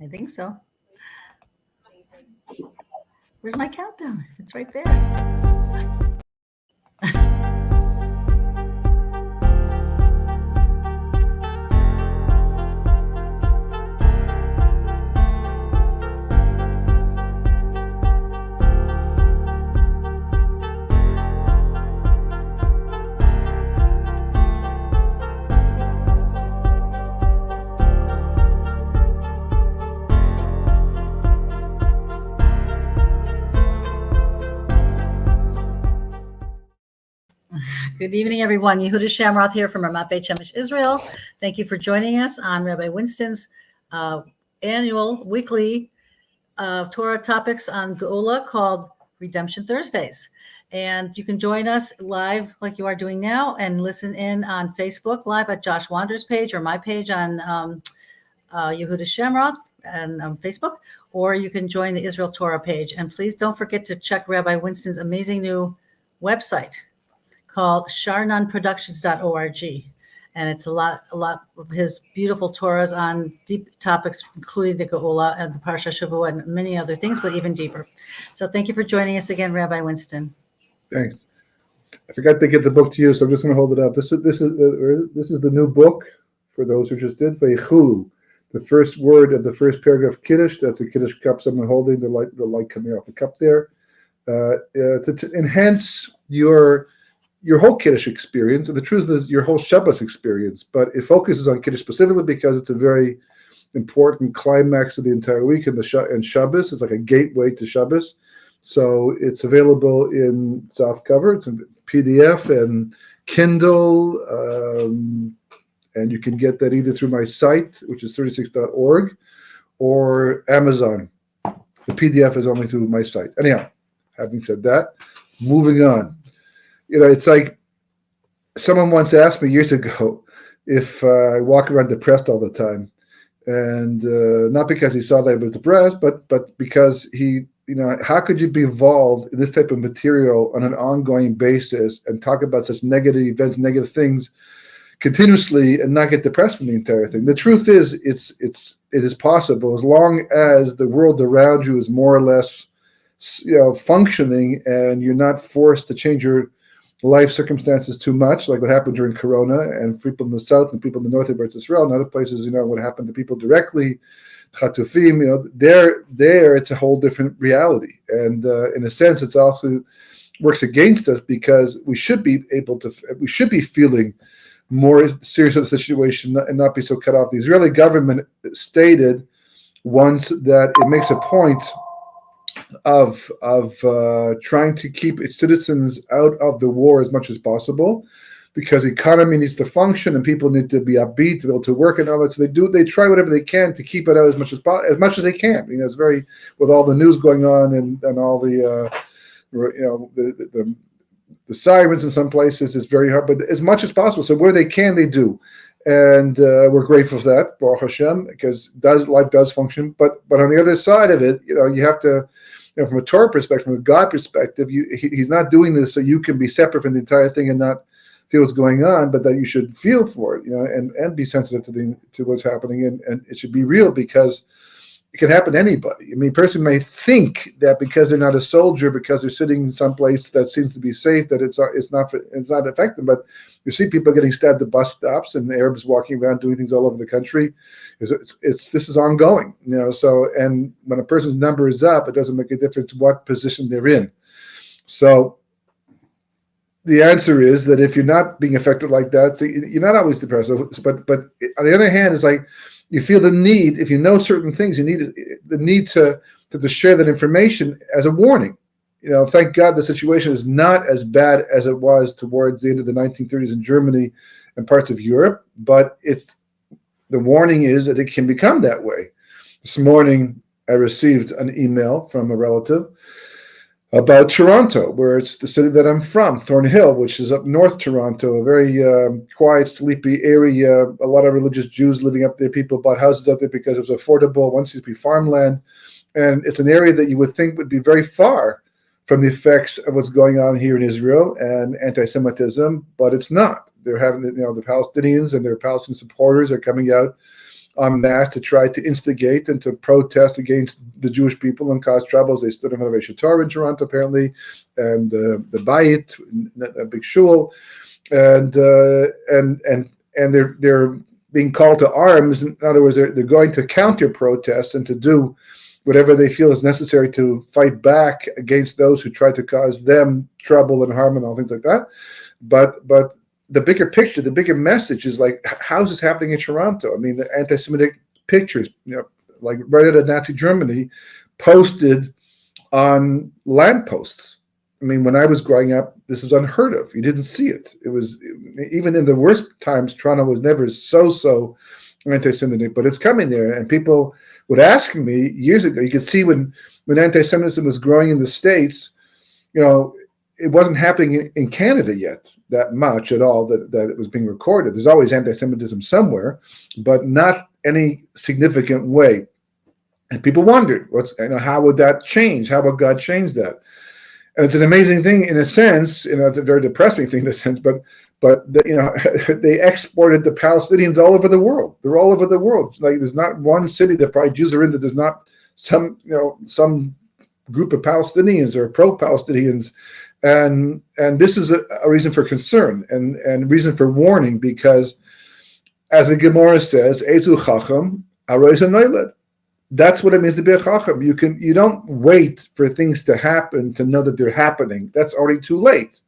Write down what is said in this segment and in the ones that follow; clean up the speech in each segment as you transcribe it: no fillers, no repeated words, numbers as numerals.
I think so. Where's my countdown? It's right there. Good evening, everyone. Yehuda Shamroth here from Ramat Beit Shemesh, Israel. Thank you for joining us on Rabbi Winston's annual weekly Torah topics on geula called Redemption Thursdays. And you can join us live like you are doing now and listen in on Facebook Live at Josh Wander's page or my page on Yehuda Shamroth and on Facebook, or you can join the Israel Torah page. And please don't forget to check Rabbi Winston's amazing new website called sharnunproductions.org. And it's a lot of his beautiful Torahs on deep topics, including the geula and the Parsha Shavua and many other things, but even deeper. So thank you for joining us again, Rabbi Winston. Thanks. I forgot to get the book to you, so I'm just going to hold it up. This is the new book for those who just did. Veichulu, the first word of the first paragraph Kiddush. That's a Kiddush cup someone holding, the light coming off the cup there. To enhance your whole Kiddush experience, and the truth is your whole Shabbos experience, but it focuses on Kiddush specifically because it's a very important climax of the entire week, and Shabbos is like a gateway to Shabbos. So it's available in soft cover, it's in PDF and Kindle, and you can get that either through my site, which is 36.org, or Amazon. The PDF is only through my site. Anyhow, having said that, moving on. It's like someone once asked me years ago if I walk around depressed all the time, and not because he saw that I was depressed, but because he, how could you be involved in this type of material on an ongoing basis and talk about such negative events, negative things continuously and not get depressed from the entire thing? The truth is, it is possible as long as the world around you is more or less, functioning, and you're not forced to change your life circumstances too much, like what happened during Corona, and people in the south and people in the north of Eretz Israel and other places, what happened to people directly, Chatufim, there it's a whole different reality. And in a sense, it's also works against us because we should be feeling more serious of the situation and not be so cut off. The Israeli government stated once that it makes a point of trying to keep its citizens out of the war as much as possible, because the economy needs to function and people need to be upbeat to be able to work and all that. So they try whatever they can to keep it out as much as they can. It's very, with all the news going on and all the sirens in some places, it's very hard, but as much as possible. So where they can, they do. And we're grateful for that, Baruch Hashem, because life does function. But on the other side of it, you have to, from a Torah perspective, from a God perspective, he's not doing this so you can be separate from the entire thing and not feel what's going on, but that you should feel for it, and be sensitive to what's happening, and it should be real, because it can happen to anybody. A person may think that because they're not a soldier, because they're sitting someplace that seems to be safe, that it's not affected. But you see people getting stabbed at bus stops, and Arabs walking around doing things all over the country. This is ongoing, So, and when a person's number is up, it doesn't make a difference what position they're in. So the answer is that if you're not being affected like that, so you're not always depressed. But on the other hand, it's like, you feel the need, if you know certain things, you need the need to share that information as a warning. Thank God the situation is not as bad as it was towards the end of the 1930s in Germany and parts of Europe, but the warning is that it can become that way. This morning, I received an email from a relative about Toronto, where it's the city that I'm from, Thornhill, which is up north Toronto, a very quiet, sleepy area. A lot of religious Jews living up there. People bought houses up there because it was affordable. Once used to be farmland. And it's an area that you would think would be very far from the effects of what's going on here in Israel and anti-Semitism, but it's not. They're having, the Palestinians and their Palestinian supporters are coming out en masse to try to instigate and to protest against the Jewish people and cause troubles. They stood in front of a Torah in Toronto, apparently, and the Bayit, a big shul, and they're being called to arms. In other words, they're going to counter protest and to do whatever they feel is necessary to fight back against those who try to cause them trouble and harm and all things like that. But the bigger picture, the bigger message is like, how is this happening in Toronto? I mean, the anti-Semitic pictures, like right out of Nazi Germany, posted on lampposts. I mean, when I was growing up, this was unheard of. You didn't see it. It was, even in the worst times, Toronto was never so anti-Semitic, but it's coming there. And people would ask me years ago, you could see when anti-Semitism was growing in the States, it wasn't happening in Canada yet that much at all that it was being recorded. There's always anti-Semitism somewhere, but not any significant way. And people wondered, how would that change? How would God change that? And it's an amazing thing in a sense. It's a very depressing thing in a sense, but they exported the Palestinians all over the world. They're all over the world. Like there's not one city that probably Jews are in that there's not some group of Palestinians or pro-Palestinians. And this is a reason for concern and reason for warning, because as the Gemara says, Ezu Chacham, Arois HaNoiled. That's what it means to be a Chacham. You don't wait for things to happen to know that they're happening. That's already too late.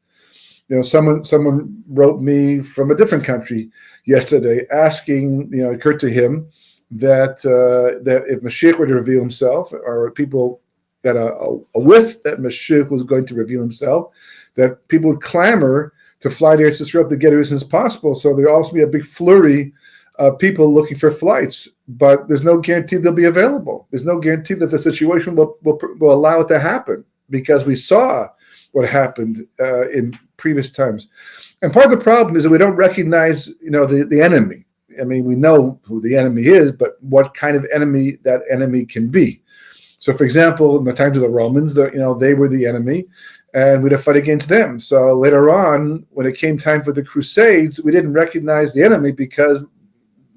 Someone wrote me from a different country yesterday asking, it occurred to him that if Mashiach were to reveal himself, or people got a whiff that Mashiach was going to reveal himself, that people would clamor to fly to Eretz Yisrael to get here as soon as possible. So there'll also be a big flurry of people looking for flights, but there's no guarantee they'll be available. There's no guarantee that the situation will allow it to happen, because we saw what happened in previous times. And part of the problem is that we don't recognize, the enemy. I mean, we know who the enemy is, but what kind of enemy that enemy can be. So, for example, in the times of the Romans, they were the enemy, and we'd have to fight against them. So later on, when it came time for the Crusades, we didn't recognize the enemy because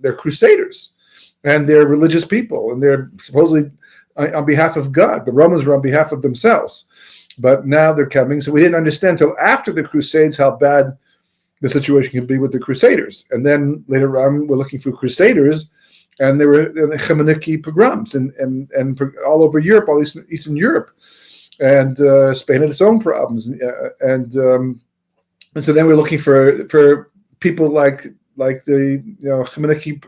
they're crusaders, and they're religious people, and they're supposedly on behalf of God. The Romans were on behalf of themselves, but now they're coming. So we didn't understand until after the Crusades how bad the situation can be with the Crusaders. And then later on, we're looking for Crusaders, and there were Chemeniki pogroms and all over Europe, all Eastern Europe, and Spain had its own problems, and so then we're looking for people like the Chemeniki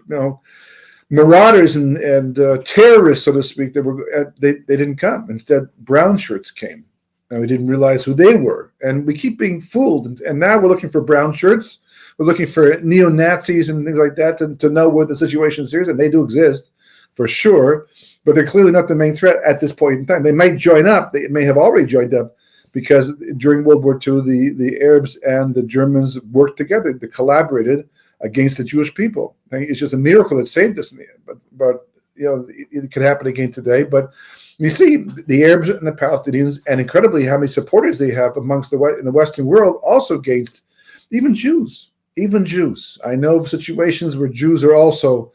marauders and terrorists, so to speak. They didn't come. Instead, brown shirts came, and we didn't realize who they were, and we keep being fooled. And now we're looking for brown shirts. We're looking for neo-Nazis and things like that to know what the situation is, and they do exist for sure, but they're clearly not the main threat at this point in time. They might join up. They may have already joined up, because during World War II, the Arabs and the Germans worked together. They collaborated against the Jewish people. It's just a miracle that saved us in the end. But it could happen again today. But you see, the Arabs and the Palestinians, and incredibly how many supporters they have in the Western world, also against even Jews. Even Jews. I know of situations where Jews are also,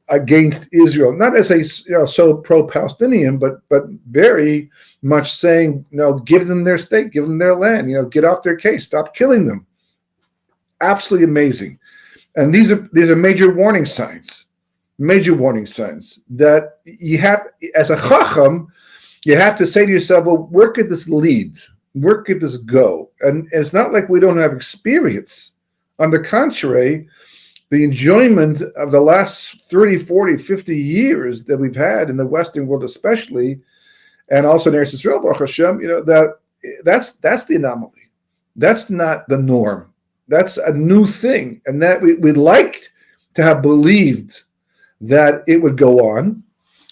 against Israel, not as a so pro-Palestinian, but very much saying, give them their state, give them their land, get off their case, stop killing them. Absolutely amazing. And these are major warning signs that you have, as a chacham, you have to say to yourself, well, where could this lead? Where could this go? And it's not like we don't have experience. On the contrary, the enjoyment of the last 30, 40, 50 years that we've had in the Western world especially, and also in Eretz Yisrael, Baruch Hashem, that's the anomaly. That's not the norm. That's a new thing. And that we'd like to have believed that it would go on,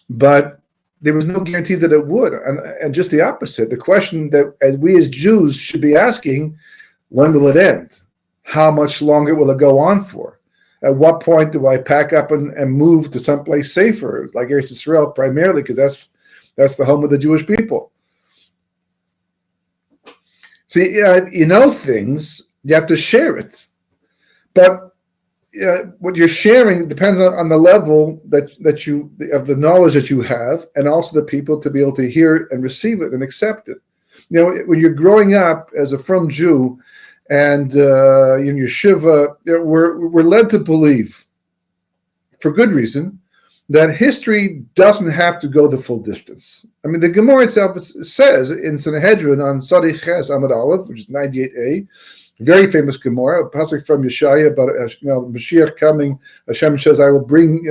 but there was no guarantee that it would. And just the opposite. The question that we as Jews should be asking, when will it end? How much longer will it go on for? At what point do I pack up and move to someplace safer, like Eretz Yisrael, primarily because that's the home of the Jewish people? See, things, you have to share it. But what you're sharing depends on the level that you of the knowledge that you have, and also the people to be able to hear it and receive it and accept it. When you're growing up as a frum Jew, and in yeshiva, we're led to believe, for good reason, that history doesn't have to go the full distance. I mean, the Gemara itself says in Sanhedrin on Sadi Ches Amud Aleph, which is 98a, very famous Gemara, a pasuk from Yeshaya about Mashiach coming. Hashem says, "I will bring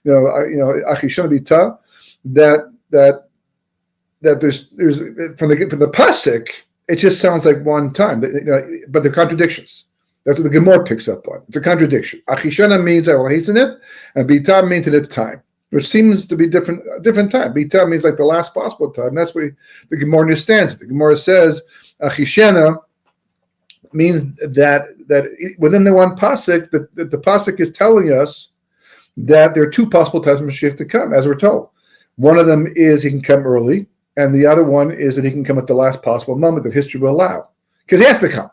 Achishon Bita." That there's from the pasuk, it just sounds like one time, but they're contradictions. That's what the Gemara picks up on. It's a contradiction. Achishana means I will hasten it, and Bita means in its time, which seems to be different time. Bita means like the last possible time. That's where the Gemara understands it. The Gemara says Achishana means that within the one pasuk, that the pasuk is telling us that there are two possible times for Mashiach to come, as we're told. One of them is he can come early, and the other one is that he can come at the last possible moment that history will allow, because he has to come.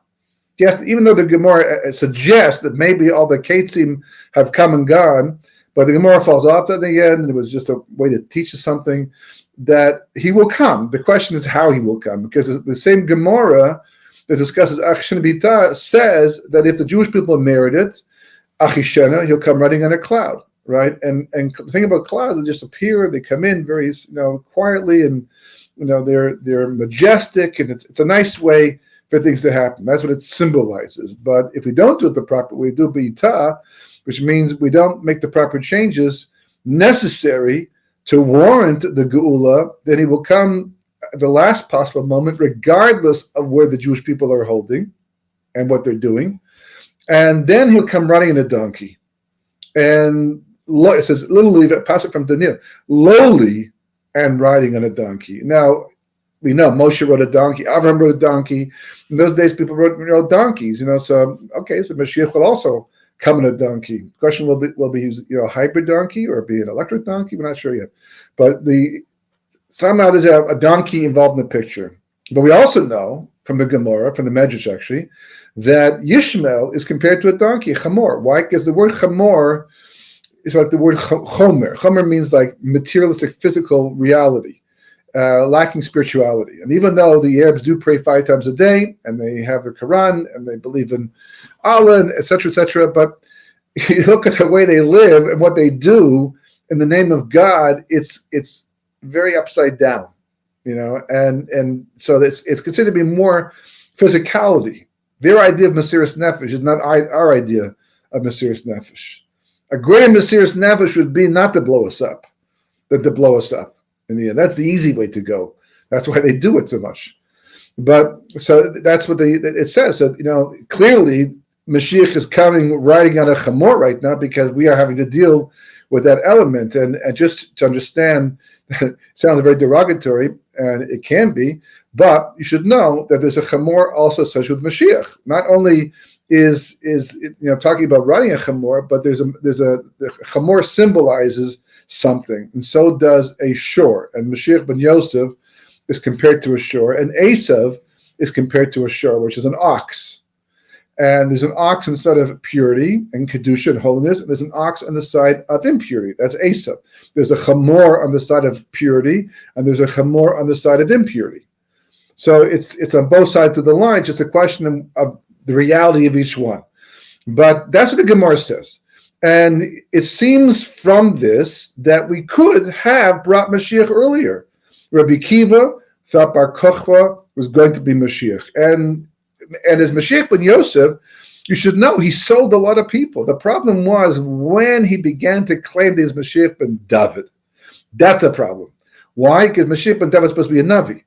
Yes, even though the Gemara suggests that maybe all the Ketzim have come and gone, but the Gemara falls off at the end, and it was just a way to teach us something, that he will come. The question is how he will come, because the same Gemara that discusses Achishana Bita says that if the Jewish people merit it, Achishana, he'll come riding on a cloud, right? And the thing about clouds, they just appear, they come in very quietly, and they're majestic, and it's a nice way for things to happen. That's what it symbolizes. But if we don't do it the proper way, we do Bita, which means we don't make the proper changes necessary to warrant the geula, then he will come at the last possible moment, regardless of where the Jewish people are holding and what they're doing. And then he'll come riding in a donkey. And it says, literally, pass it from Daniel, lowly and riding on a donkey. Now, we know Moshe rode a donkey, Avraham rode a donkey. In those days, people rode donkeys, so Mashiach will also come in a donkey. The question will be a hybrid donkey or be an electric donkey? We're not sure yet. But somehow there's a donkey involved in the picture. But we also know from the Gemara, from the Medrash actually, that Yishmael is compared to a donkey, a chamor. Why? Because the word chamor is like the word chomer. Chomer means like materialistic, physical reality. Lacking spirituality. And even though the Arabs do pray 5 times a day, and they have the Quran, and they believe in Allah, etc., but you look at the way they live and what they do in the name of God, it's very upside down, and so it's considered to be more physicality. Their idea of Mesiras Nefesh is not our idea of Mesiras Nefesh. A greater Mesiras Nefesh would be not to blow us up, than to blow us up. In the end, that's the easy way to go. That's why they do it so much. But so that's what it says. So clearly, Mashiach is coming riding on a chamor right now because we are having to deal with that element. And just to understand, it sounds very derogatory, and it can be. But you should know that there's a chamor also associated with Mashiach. Not only is talking about riding a chamor, but the chamor symbolizes something, and so does a shore. And Mashiach ben Yosef is compared to a shore, and Esav is compared to a shore, which is an ox. And there's an ox on the side of purity and kedusha and holiness, and there's an ox on the side of impurity. That's Esav. There's a chamor on the side of purity, and there's a chamor on the side of impurity. So it's on both sides of the line. It's just a question of the reality of each one. But that's what the Gemara says. And it seems from this that we could have brought Mashiach earlier. Rabbi Kiva thought Bar Kochva was going to be Mashiach. And as Mashiach ben Yosef, you should know he sold a lot of people. The problem was when he began to claim that he's Mashiach ben David. That's a problem. Why? Because Mashiach ben David is supposed to be a Navi.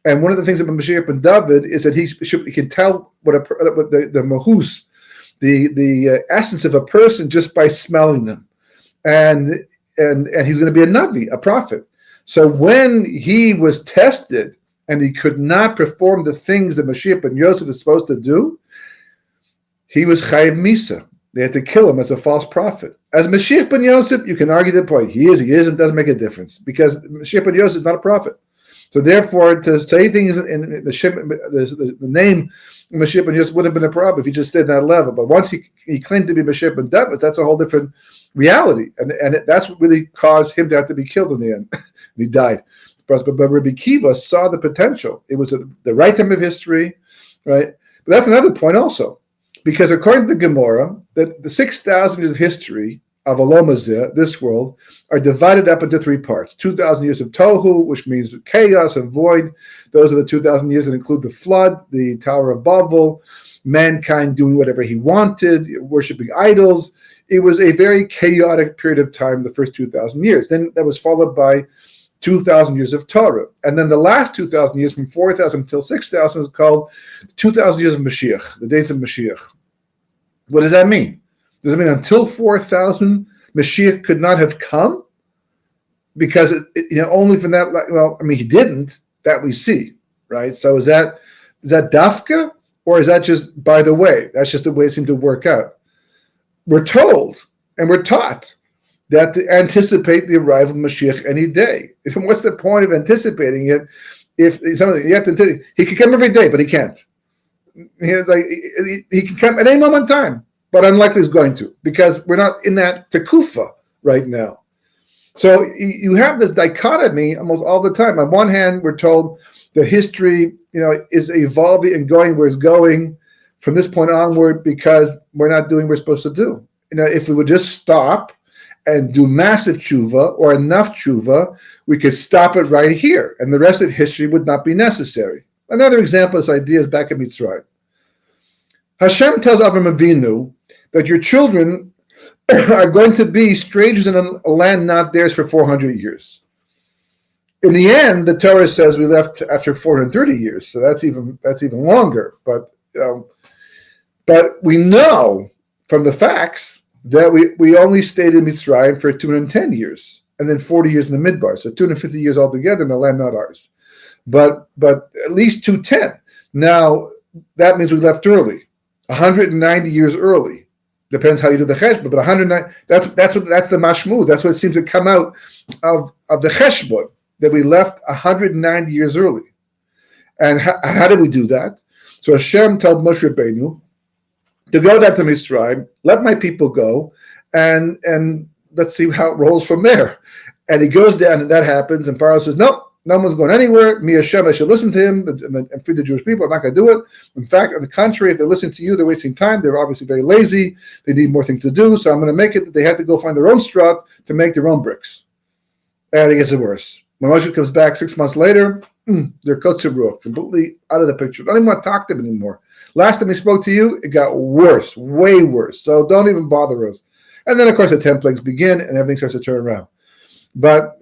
And one of the things about Mashiach ben David is that he can tell what the mahus, the essence of a person just by smelling them, and he's going to be a navi, a prophet. So when he was tested and he could not perform the things that Mashiach ben Yosef is supposed to do, he was chayiv misa. They had to kill him as a false prophet. As Mashiach ben Yosef, you can argue the point. He is, he isn't, doesn't make a difference, because Mashiach ben Yosef is not a prophet. So therefore, to say things in the name Mashiach ben Yosef wouldn't have been a problem if he just stayed in that level. But once he claimed to be Mashiach ben David, that's a whole different reality. And that's what really caused him to have to be killed in the end. He died. But Rabbi Kiva saw the potential. It was the right time of history, right? But that's another point also. Because according to the Gemara, that the 6,000 years of history of Alomazeh, this world, are divided up into 3 parts. 2,000 years of Tohu, which means chaos and void. Those are the 2,000 years that include the flood, the Tower of Babel, mankind doing whatever he wanted, worshiping idols. It was a very chaotic period of time, the first 2,000 years. Then that was followed by 2,000 years of Torah. And then the last 2,000 years, from 4,000 until 6,000, is called 2,000 years of Mashiach, the days of Mashiach. What does that mean? Does it mean until 4,000, Mashiach could not have come? Because only from that, well, I mean, he didn't, that we see, right? So is that dafka, or is that just by the way? That's just the way it seemed to work out. We're told and we're taught that to anticipate the arrival of Mashiach any day. What's the point of anticipating it if you have to? He could come every day, but he can't. He can come at any moment in time, but unlikely he's going to, because we're not in that tekufa right now. So you have this dichotomy almost all the time. On one hand, we're told that history, is evolving and going where it's going from this point onward because we're not doing what we're supposed to do. If we would just stop and do massive tshuva or enough tshuva, we could stop it right here, and the rest of history would not be necessary. Another example of this idea is back in Mitzrayim. Hashem tells Avraham Avinu that your children are going to be strangers in a land not theirs for 400 years. In the end, the Torah says we left after 430 years, so that's even longer. But we know from the facts that we only stayed in Mitzrayim for 210 years, and then 40 years in the Midbar, so 250 years altogether in a land not ours. But at least 210. Now that means we left early, 190 years early. Depends how you do the cheshbon, but 109. That's the mashmud. That's what seems to come out of the cheshbon, that we left 190 years early. And how did we do that? So Hashem told Moshe Rabbeinu to go down to Mitzrayim, let my people go, and let's see how it rolls from there. And he goes down, and that happens. And Pharaoh says, no one's going anywhere. Me, Hashem, I should listen to him and free the Jewish people. I'm not going to do it. In fact, on the contrary, if they're listening to you, they're wasting time. They're obviously very lazy. They need more things to do. So I'm going to make it that they have to go find their own strut to make their own bricks. And it gets worse. When Moshe comes back 6 months later, they're kotzeruk, completely out of the picture. Don't even want to talk to them anymore. Last time he spoke to you, it got worse, way worse. So don't even bother us. And then, of course, the 10 plagues begin, and everything starts to turn around. But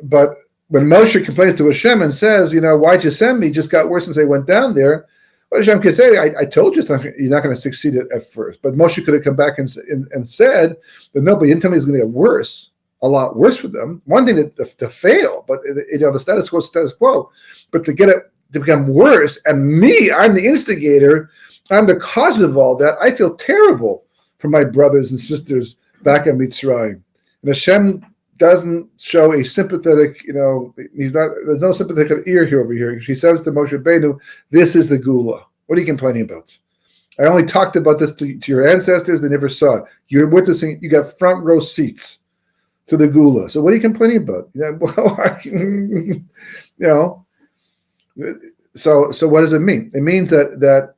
when Moshe complains to Hashem and says, why'd you send me? It just got worse since they went down there. Well, Hashem can say, I told you you're not going to succeed at first. But Moshe could have come back and said that no, but you didn't tell me it's going to get worse, a lot worse for them. One thing to fail, but the status quo. But to get it to become worse, and me, I'm the instigator, I'm the cause of all that. I feel terrible for my brothers and sisters back in Mitzrayim. And Hashem doesn't show a sympathetic, there's no sympathetic ear here over here. She says to Moshe Rabbeinu, this is the geula. What are you complaining about? I only talked about this to your ancestors. They never saw it. You're witnessing, you got front row seats to the geula. So what are you complaining about? So what does it mean? It means that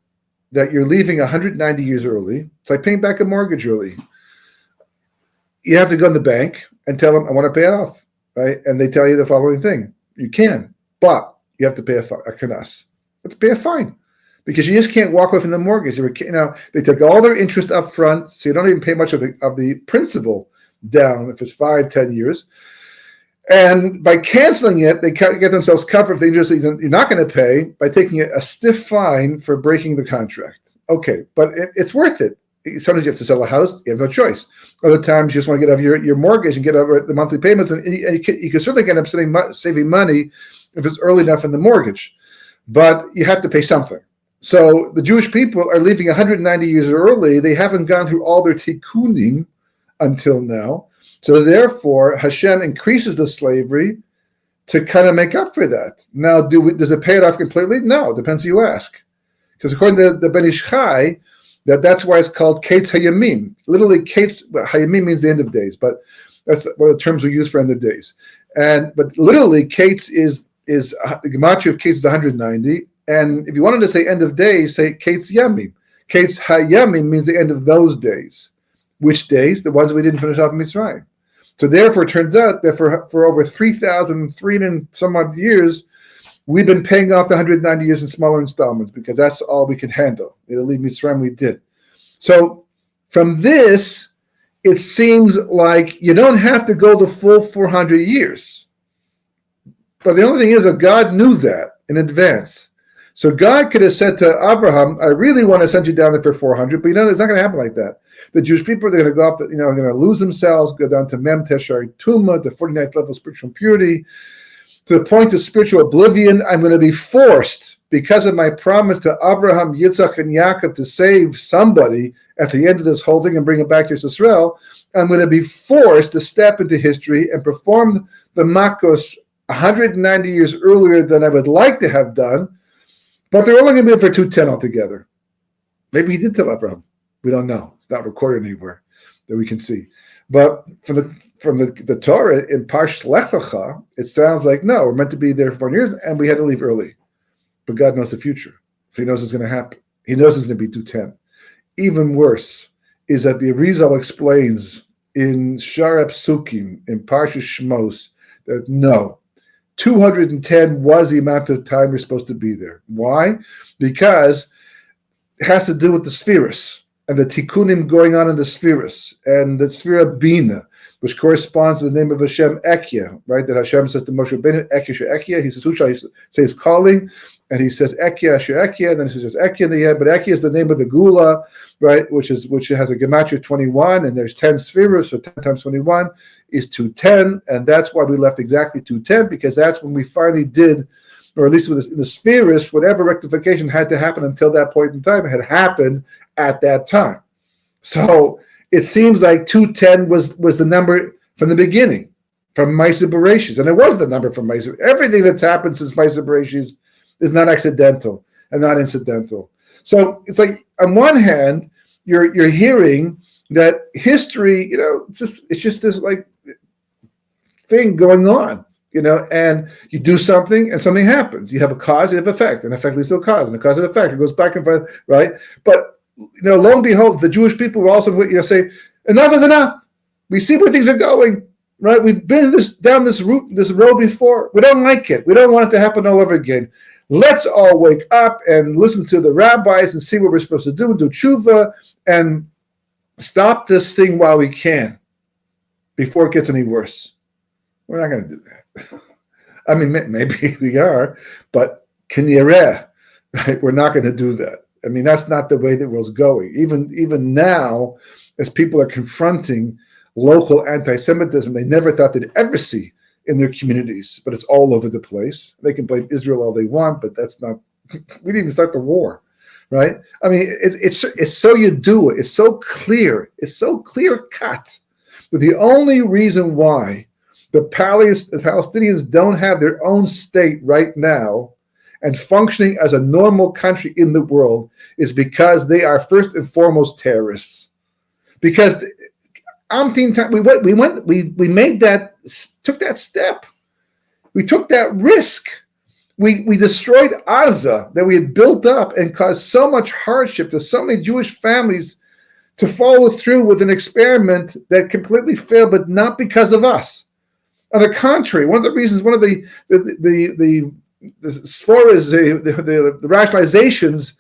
you're leaving 190 years early. It's like paying back a mortgage early. You have to go to the bank and tell them, I want to pay it off, right? And they tell you the following thing. You can, but you have to pay a kanas. You have to pay a fine because you just can't walk away from the mortgage. They take all their interest up front, so you don't even pay much of the principal down if it's 5-10 years. And by canceling it, they get themselves covered if they just you're not going to pay by taking a stiff fine for breaking the contract. Okay, but it's worth it. Sometimes you have to sell a house, you have no choice. Other times you just want to get out of your mortgage and get over the monthly payments, and you can certainly end up saving money if it's early enough in the mortgage. But you have to pay something. So the Jewish people are leaving 190 years early. They haven't gone through all their tikkunim until now. So therefore, Hashem increases the slavery to kind of make up for that. Now, does it pay it off completely? No, it depends who you ask. Because according to the Ben Ish Chai, that's why it's called Kates Hayamim. Literally, Kates Hayamim means the end of days, but that's one of the terms we use for end of days. But literally, Kates is the gematria of Kates is 190. And if you wanted to say end of days, say Kates Yamim. Kates Hayamim means the end of those days. Which days? The ones we didn't finish off in Mitzrayim. So therefore, it turns out that for over 3,300 and some odd years, we've been paying off the 190 years in smaller installments because that's all we could handle. It'll leave Mitzrayim, we did. So from this, it seems like you don't have to go the full 400 years. But the only thing is that God knew that in advance. So God could have said to Abraham, I really want to send you down there for 400, but it's not going to happen like that. The Jewish people are going to go up, are going to lose themselves, go down to Mem Teshari Tuma, the 49th level of spiritual impurity, to the point of spiritual oblivion. I'm going to be forced, because of my promise to Abraham, Yitzhak, and Yaakov to save somebody at the end of this whole thing and bring it back to Israel. I'm going to be forced to step into history and perform the Makos 190 years earlier than I would like to have done, but they're only going to be for 210 altogether. Maybe he did tell Abraham. We don't know. It's not recorded anywhere that we can see. But from the Torah in Parsh Lech Lecha, it sounds like, no, we're meant to be there for 4 years, and we had to leave early. But God knows the future. So he knows it's going to happen. He knows it's going to be 210. Even worse is that the Arizal explains in Shar Psukim, in Parshas Shmos, that no, 210 was the amount of time we're supposed to be there. Why? Because it has to do with the spheres and the tikkunim going on in the spheres and the Sphira Bina, which corresponds to the name of Hashem Ekya, right? That Hashem says to Moshe Rabbeinu, Ekya She'ekya. He says, who shall I say his calling? And he says, Ekya She'ekya. And then he says, Ekya in the end. But Ekya is the name of the geula, right? Which has a gematria 21, and there's 10 spheres, so 10 times 21 is 210. And that's why we left exactly 210, because that's when we finally did, or at least with the spheres, whatever rectification had to happen until that point in time had happened at that time. So it seems like 210 was the number from the beginning, from Maaseh Bereshis, and it was the number from Maaseh. Everything that's happened since Maaseh Bereshis is not accidental and not incidental. So it's like, on one hand, you're hearing that history, it's just this like thing going on, and you do something and something happens. You have a cause, you have effect, and effect leads to a cause, and a cause and effect. It goes back and forth, right? But lo and behold, the Jewish people will also say, enough is enough. We see where things are going, right? We've been down this road before. We don't like it. We don't want it to happen all over again. Let's all wake up and listen to the rabbis and see what we're supposed to do and do tshuva and stop this thing while we can before it gets any worse. We're not going to do that. I mean, maybe we are, but kinireh, right? We're not going to do that. I mean, that's not the way the world's going. Even now, as people are confronting local anti-Semitism, they never thought they'd ever see in their communities, but it's all over the place. They can blame Israel all they want, but that's not. We didn't even start the war, right? I mean, it's so you do it. It's so clear. It's so clear cut. But the only reason why the Palestinians don't have their own state right now and functioning as a normal country in the world is because they are first and foremost terrorists. Because we made that, took that step. We took that risk. We destroyed Gaza that we had built up and caused so much hardship to so many Jewish families to follow through with an experiment that completely failed, but not because of us. On the contrary, one of the reasons, as far as the rationalizations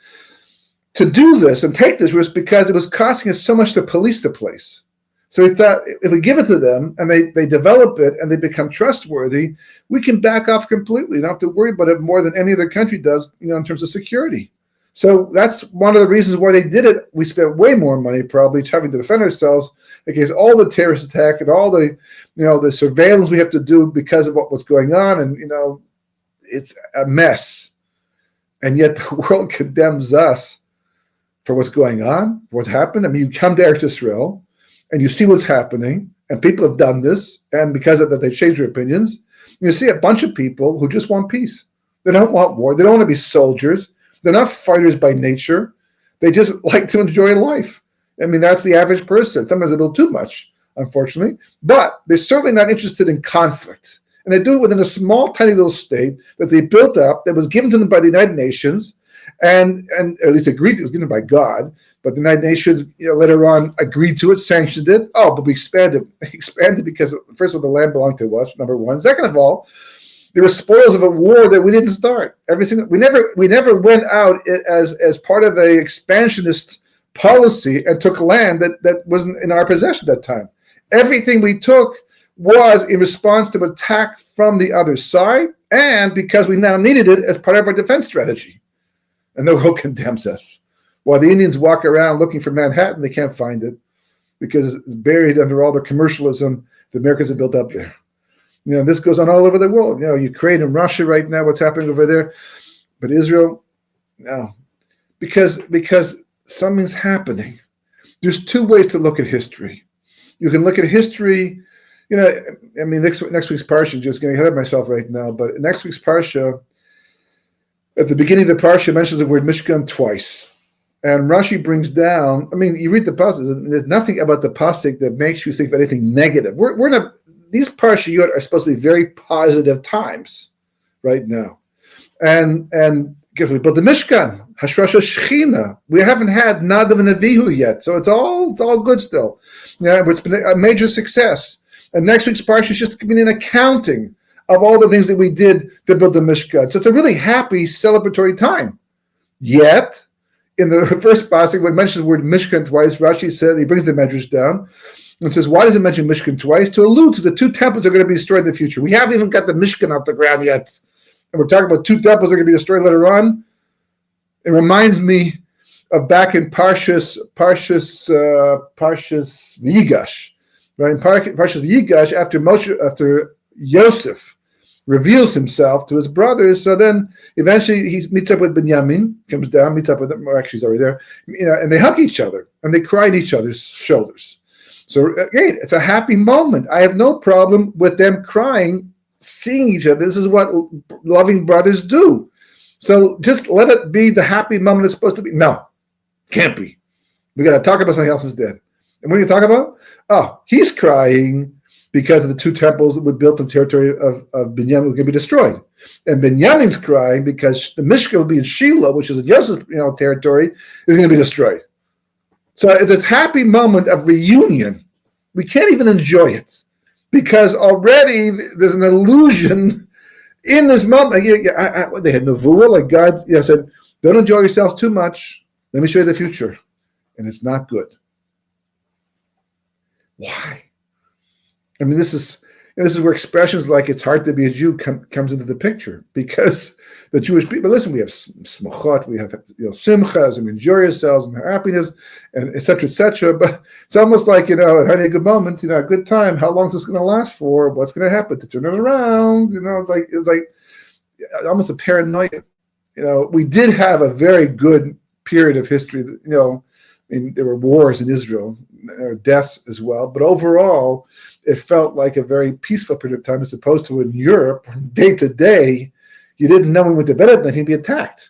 to do this and take this risk, because it was costing us so much to police the place. So we thought, if we give it to them and they develop it and they become trustworthy, we can back off completely. You don't have to worry about it more than any other country does, in terms of security. So that's one of the reasons why they did it. We spent way more money probably having to defend ourselves against all the terrorist attack and all the, the surveillance we have to do because of what was going on. And, it's a mess. And yet the world condemns us for what's going on, what's happened. I mean, you come to Eretz Israel and you see what's happening, and people have done this, and because of that, they changed their opinions. You see a bunch of people who just want peace. They don't want war. They don't want to be soldiers. They're not fighters by nature. They just like to enjoy life. I mean, that's the average person. Sometimes a little too much, unfortunately. But they're certainly not interested in conflict. And they do it within a small, tiny little state that they built up, that was given to them by the United Nations, and or at least agreed to, it was given by God. But the United Nations, later on agreed to it, sanctioned it. Oh, but we expanded because, first of all, the land belonged to us, number one. Second of all, there were spoils of a war that we didn't start. We never went out as part of a expansionist policy and took land that wasn't in our possession at that time. Everything we took was in response to attack from the other side, and because we now needed it as part of our defense strategy. And the world condemns us. While the Indians walk around looking for Manhattan, they can't find it because it's buried under all the commercialism the Americans have built up there. This goes on all over the world. Ukraine and Russia right now, what's happening over there. But Israel, no. Because something's happening. There's two ways to look at history. You can look at history, next week's Parsha, just getting ahead of myself right now, but next week's Parsha, at the beginning of the Parsha, mentions the word Mishkan twice. And Rashi brings down, you read the pasuk, there's nothing about the pasuk that makes you think of anything negative. We're not, these Parshiyot are supposed to be very positive times right now. And guess we built the Mishkan, Hashrasha Shechina. We haven't had Nadav and Avihu yet, so it's all good still. It's been a major success. And next week's Parsha is just giving an accounting of all the things that we did to build the Mishkan. So it's a really happy, celebratory time. Yet, in the first pasuk, when it mentions the word Mishkan twice, Rashi said, he brings the Medrash down and says, why does it mention Mishkan twice? To allude to the two temples that are going to be destroyed in the future. We haven't even got the Mishkan off the ground yet. And we're talking about two temples that are going to be destroyed later on. It reminds me of back in Parshas Yigash. Right? In Parshas Yigash, after Yosef reveals himself to his brothers, so then eventually he meets up with Binyamin, comes down, meets up with them, or actually he's already there, and they hug each other, and they cry on each other's shoulders. So again, it's a happy moment. I have no problem with them crying, seeing each other. This is what loving brothers do. So just let it be the happy moment it's supposed to be. No, can't be. We got to talk about something else instead. And what are you talking about? Oh, he's crying because of the two temples that were built in the territory of Binyamin were going to be destroyed. And Binyamin's crying because the Mishkan will be in Shiloh, which is in Yosef's territory, is going to be destroyed. So at this happy moment of reunion, we can't even enjoy it because already there's an illusion in this moment. They had Nevuah, like God said, don't enjoy yourself too much. Let me show you the future. And it's not good. Why? This is where expressions like "it's hard to be a Jew" comes into the picture, because the Jewish people, listen, we have smochot, we have simchas, and enjoy yourselves and happiness, and etc. But it's almost like having a good moment, a good time. How long is this going to last for? What's going to happen to turn it around? It's like almost a paranoia. We did have a very good period of history. There were wars in Israel, there were deaths as well, but overall, it felt like a very peaceful period of time, as opposed to in Europe, day to day, you didn't know when you went to bed at night, you'd be attacked,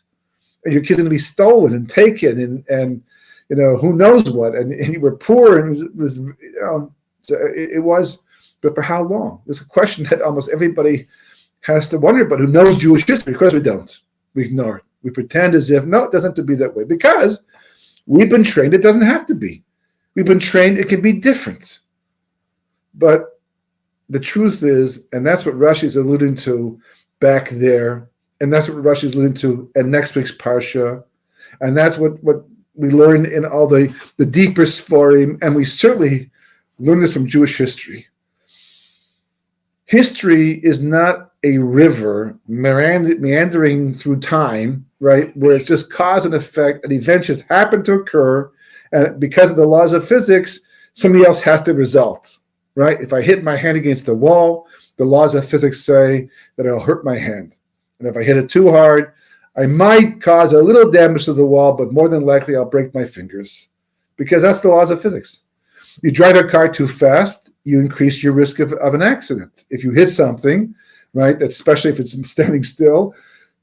and your kids going to be stolen and taken, and who knows what, and you were poor, and it was, but for how long? It's a question that almost everybody has to wonder about who knows Jewish history. Of course we don't. We ignore it. We pretend as if, no, it doesn't have to be that way, because we've been trained it doesn't have to be. We've been trained it can be different. But the truth is, and that's what Rashi is alluding to back there, and that's what Rashi is alluding to in next week's Parsha, and that's what we learn in all the deeper Sforim, and we certainly learn this from Jewish history. History is not a river meandering through time, right, where it's just cause and effect, and events just happen to occur, and because of the laws of physics, somebody else has to result, right? If I hit my hand against the wall, the laws of physics say that it'll hurt my hand. And if I hit it too hard, I might cause a little damage to the wall, but more than likely I'll break my fingers, because that's the laws of physics. You drive a car too fast, you increase your risk of an accident. If you hit something, right? Especially if it's standing still,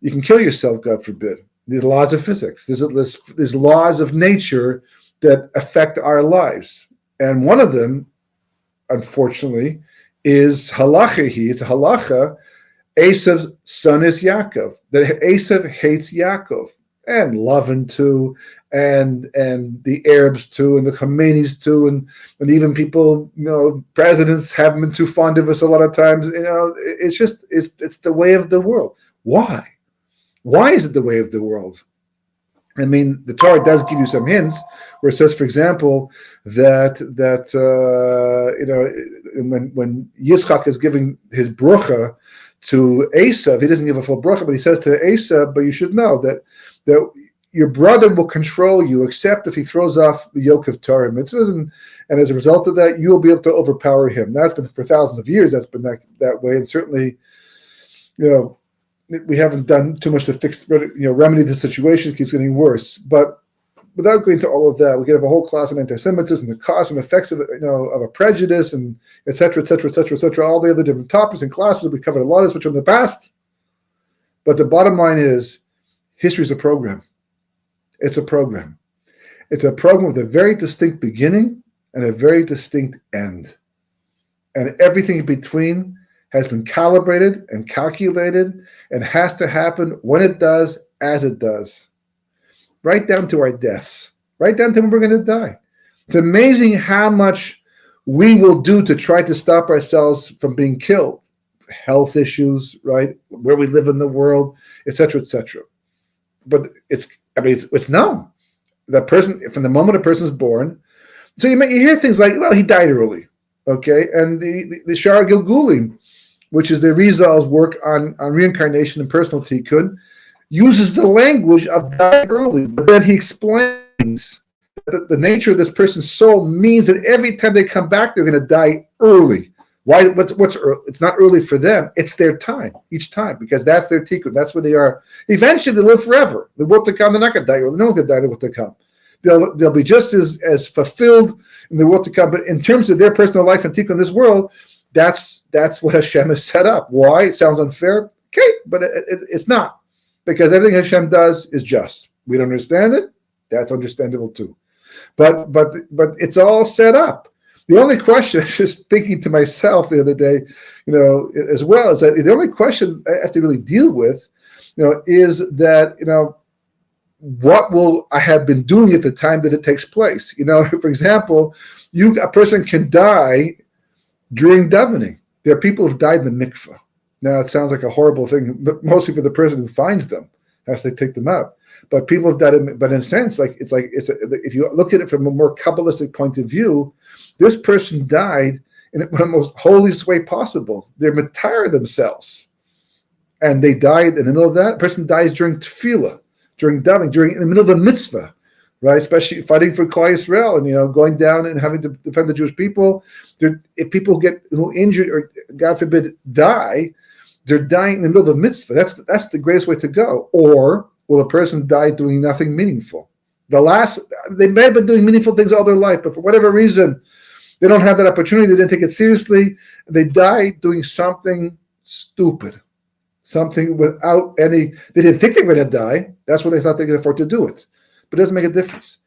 you can kill yourself, God forbid. These laws of physics, there's laws of nature that affect our lives. And one of them, unfortunately, is halacha. It's a halacha. Esav's son is Yaakov. That Esav hates Yaakov, and Lavan too, and the Arabs too, and the Khomeinis too, and even people, presidents haven't been too fond of us a lot of times. It's the way of the world. Why? Why is it the way of the world? I mean, the Torah does give you some hints, where it says, for example, that when Yitzchak is giving his bracha to Esav, he doesn't give a full bracha, but he says to Esav, but you should know that your brother will control you, except if he throws off the yoke of Torah mitzvahs, and as a result of that, you will be able to overpower him. That's been for thousands of years. That's been that way, and certainly, we haven't done too much to fix, remedy the situation. It keeps getting worse. But without going into all of that, we could have a whole class on anti-Semitism, the cause and effects of it, of a prejudice, and et cetera, et cetera, et cetera, et cetera, all the other different topics and classes. We covered a lot of this which in the past. But the bottom line is, history is a program. It's a program. It's a program with a very distinct beginning and a very distinct end. And everything in between has been calibrated and calculated and has to happen when it does, as it does. Right down to our deaths. Right down to when we're going to die. It's amazing how much we will do to try to stop ourselves from being killed. Health issues, right? Where we live in the world, et cetera, et cetera. But it's known. That person, from the moment a person is born, so you hear things like, well, he died early. Okay, and the Shar Gilgulim, which is the Rizal's work on reincarnation and personal tikkun, uses the language of dying early, but then he explains that the nature of this person's soul means that every time they come back, they're going to die early. Why? What's early? It's not early for them. It's their time each time, because that's their tikkun. That's where they are. Eventually, they live forever. The world to come, they're not going to die early. No one's going to die in the world to come. They'll be just as fulfilled in the world to come. But in terms of their personal life and tikkun in this world, that's what Hashem has set up. Why? It sounds unfair. Okay, but it's not. Because everything Hashem does is just. We don't understand it. That's understandable too. But it's all set up. The only question, I was just thinking to myself the other day, as well, is that the only question I have to really deal with, is that, what will I have been doing at the time that it takes place? For example, a person can die during davening. There are people who've died in the mikvah. Now, it sounds like a horrible thing, but mostly for the person who finds them, as they take them out. But people have died, but in a sense, if you look at it from a more kabbalistic point of view, this person died in one of the most holiest way possible. They're matire themselves, and they died in the middle of that. A person dies during tefillah, during davening, in the middle of a mitzvah, right? Especially fighting for Klal Yisrael and going down and having to defend the Jewish people. If people who injured or God forbid die, they're dying in the middle of a mitzvah. That's the greatest way to go. Or will a person die doing nothing meaningful? They may have been doing meaningful things all their life, but for whatever reason, they don't have that opportunity. They didn't take it seriously. They die doing something stupid, something without any. They didn't think they were going to die. That's what they thought they could afford to do it. But it doesn't make a difference.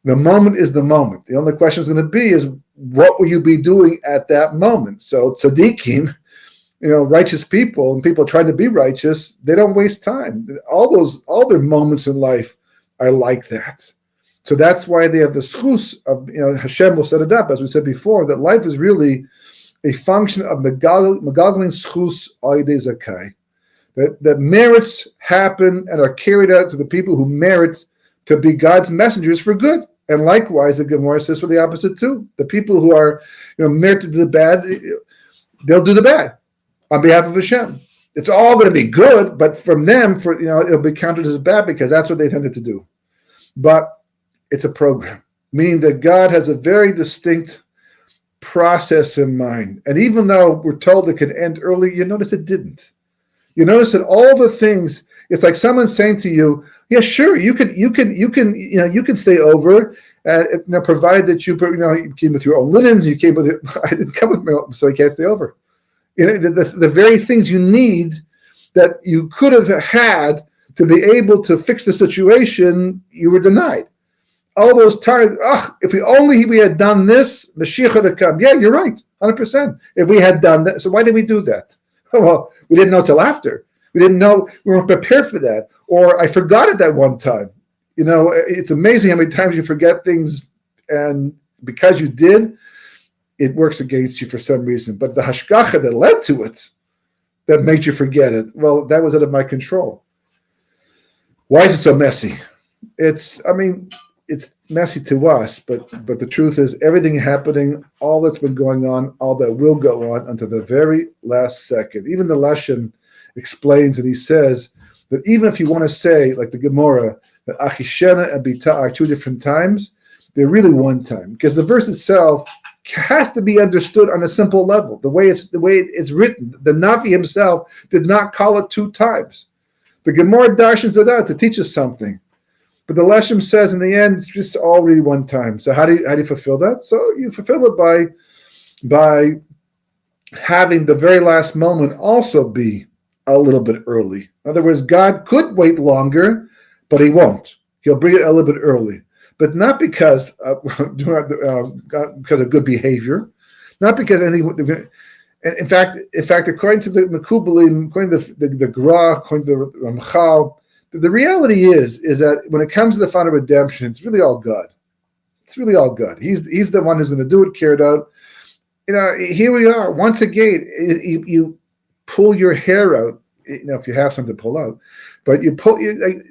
The moment is the moment. The only question is going to be is, what will you be doing at that moment? So tzaddikim, righteous people and people trying to be righteous, they don't waste time. All their moments in life are like that. So that's why they have the schus of, Hashem will set it up, as we said before, that life is really a function of megalgalin schus oidei zakai. That merits happen and are carried out to the people who merit to be God's messengers for good. And likewise, the Gemara says for the opposite too. The people who are, merit to do the bad, they'll do the bad on behalf of Hashem. It's all going to be good, but from them, it'll be counted as bad because that's what they tended to do. But it's a program, meaning that God has a very distinct process in mind. And even though we're told it could end early, you notice it didn't. You notice that all the things, it's like someone saying to you, yeah, sure, you can stay over, provided that you came with your own linens. You came with it. I didn't come with my own, so you can't stay over. The very things you need that you could have had to be able to fix the situation, you were denied. All those times, if we had done this, Mashiach would have come. Yeah, you're right, 100%. If we had done that, so why did we do that? Well, we didn't know till after. We didn't know, we weren't prepared for that. Or I forgot it that one time. It's amazing how many times you forget things, and because you did, it works against you for some reason. But the hashgacha that led to it, that made you forget it, well, that was out of my control. Why is it so messy? It's messy to us, but the truth is everything happening, all that's been going on, all that will go on until the very last second. Even the Lashon explains, and he says that even if you want to say, like the Gemara, that Achishena and Bita are two different times, they're really one time, because the verse itself has to be understood on a simple level. The way it's written, the Navi himself did not call it two times. The Gemara darshans it out to teach us something, but the Leshem says in the end it's just all really one time. So how do you fulfill that? So you fulfill it by having the very last moment also be a little bit early. In other words, God could wait longer, but he won't. He'll bring it a little bit early, but not because because of good behavior, not because anything. In fact, according to the Mekubalim, according to the Gra, according to the Ramchal, the reality is that when it comes to the final redemption, it's really all God. It's really all God. He's the one who's going to do it, carry it out. Here we are once again. You pull your hair out, if you have something to pull out, but you're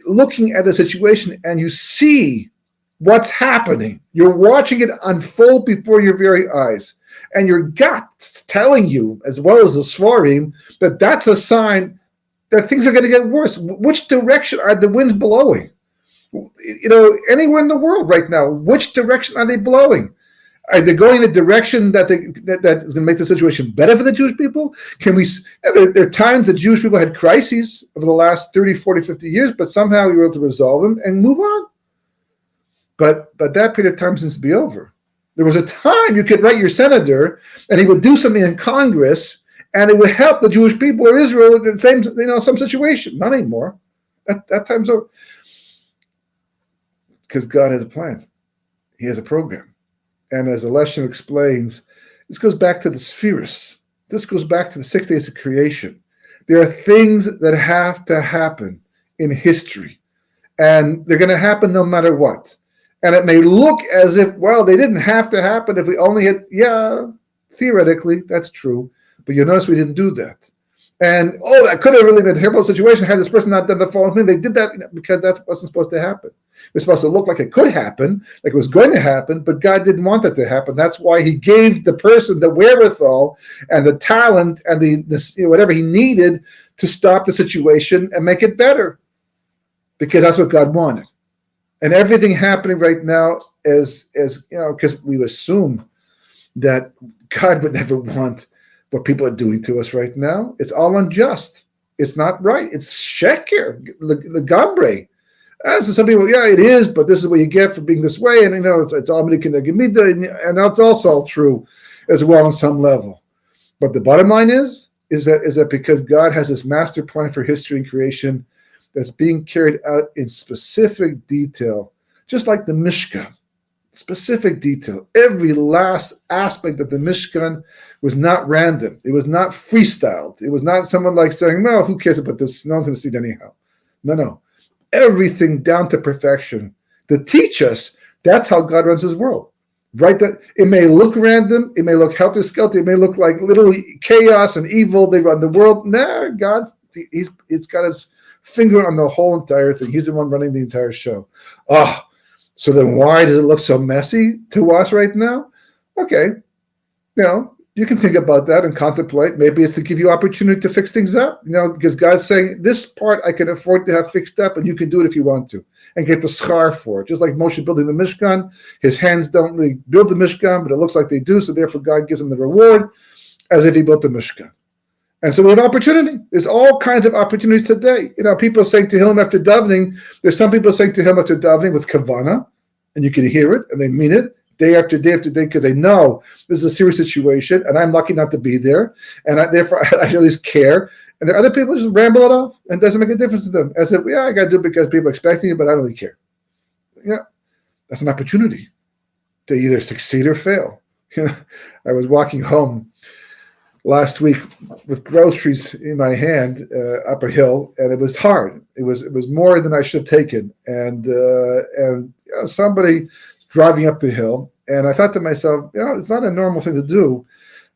looking at the situation and you see what's happening. You're watching it unfold before your very eyes, and your gut's telling you, as well as the Sfarim, that that's a sign that things are going to get worse. Which direction are the winds blowing? Anywhere in the world right now, which direction are they blowing? Are they going in a direction that is going to make the situation better for the Jewish people? There are times that Jewish people had crises over the last 30, 40, 50 years, but somehow we were able to resolve them and move on. But that period of time seems to be over. There was a time you could write your senator and he would do something in Congress and it would help the Jewish people or Israel in the same, some situation. Not anymore. That time's over. Because God has a plan. He has a program. And as the Leshem explains, this goes back to the spheres. This goes back to the 6 days of creation. There are things that have to happen in history. And they're going to happen no matter what. And it may look as if, they didn't have to happen if we only had, theoretically, that's true. But you notice we didn't do that. And, that could have really been a terrible situation had this person not done the following thing. They did that because that wasn't supposed to happen. It was supposed to look like it could happen, like it was going to happen, but God didn't want that to happen. That's why he gave the person the wherewithal and the talent and the whatever he needed to stop the situation and make it better. Because that's what God wanted. And everything happening right now is because we assume that God would never want what people are doing to us right now. It's all unjust. It's not right. It's sheker, the gambre. So some people, it is, but this is what you get for being this way. And, it's all gemida, and that's also true as well on some level. But the bottom line is that because God has this master plan for history and creation that's being carried out in specific detail, just like the Mishkan, specific detail. Every last aspect of the Mishkan was not random. It was not freestyled. It was not someone like saying, no, who cares about this? No one's going to see it anyhow. No. Everything down to perfection to teach us that's how God runs his world. Right? That it may look random, it may look helter-skelter, it may look like literally chaos and evil. They run the world. Nah, he's got his finger on the whole entire thing. He's the one running the entire show. So then why does it look so messy to us right now? Okay, you can think about that and contemplate. Maybe it's to give you opportunity to fix things up, because God's saying, this part I can afford to have fixed up, and you can do it if you want to, and get the schar for it. Just like Moshe building the Mishkan, his hands don't really build the Mishkan, but it looks like they do, so therefore God gives him the reward as if he built the Mishkan. And so we have opportunity. There's all kinds of opportunities today. People saying to him after davening, there's some people saying to him after davening with kavana, and you can hear it, and they mean it. day after day after day because they know this is a serious situation, and I'm lucky not to be there, and therefore I at least care. And there are other people who just ramble it off, and it doesn't make a difference to them. As if, I got to do it because people are expecting it, but I don't really care. That's an opportunity to either succeed or fail. I was walking home last week with groceries in my hand up a hill, and it was hard. It was more than I should have taken, and somebody was driving up the hill, and I thought to myself, it's not a normal thing to do,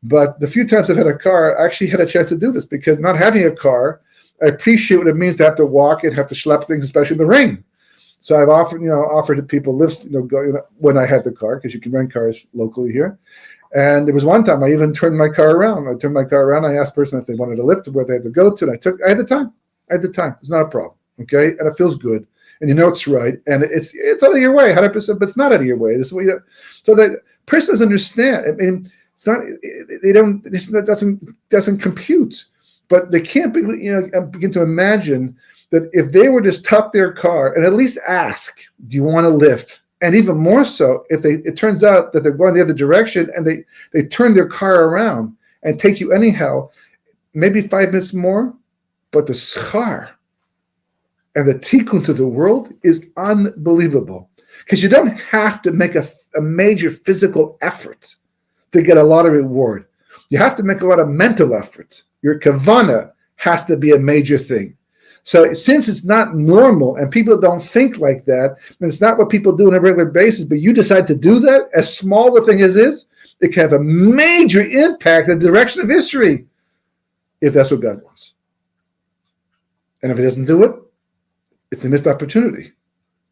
but the few times I've had a car, I actually had a chance to do this because not having a car, I appreciate what it means to have to walk and have to schlep things, especially in the rain. So I've offered people lifts, when I had the car, because you can rent cars locally here. And there was one time I even turned my car around. I asked the person if they wanted a lift to where they had to go to, and I had the time. It's not a problem, okay? And it feels good, and it's right, and it's out of your way, 100%, but it's not out of your way. This is what so the person doesn't understand. I mean, it's not. Doesn't compute, but they can't begin to imagine that if they were to stop their car and at least ask, do you want a lift? And even more so, if it turns out that they're going the other direction and they turn their car around and take you anyhow, maybe 5 minutes more, but the schar and the tikkun to the world is unbelievable. Because you don't have to make a major physical effort to get a lot of reward. You have to make a lot of mental efforts. Your kavana has to be a major thing. So since it's not normal and people don't think like that, and it's not what people do on a regular basis, but you decide to do that, as small the thing is, it can have a major impact in the direction of history if that's what God wants. And if it doesn't do it, it's a missed opportunity.